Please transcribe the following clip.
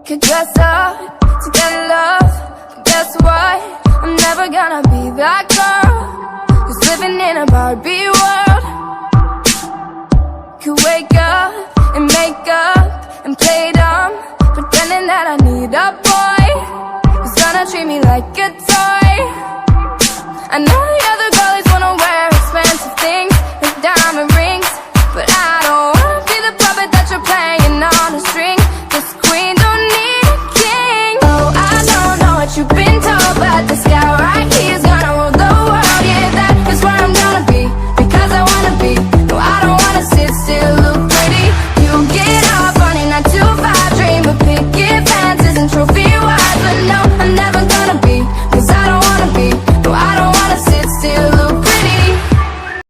could dress up to get love, but guess what? I'm never gonna be that girl who's living in a Barbie world. Could wake up and make up and play dumb, pretending that I need a boy who's gonna treat me like a toy. I know the other girlies wanna wear expensive things like diamond rings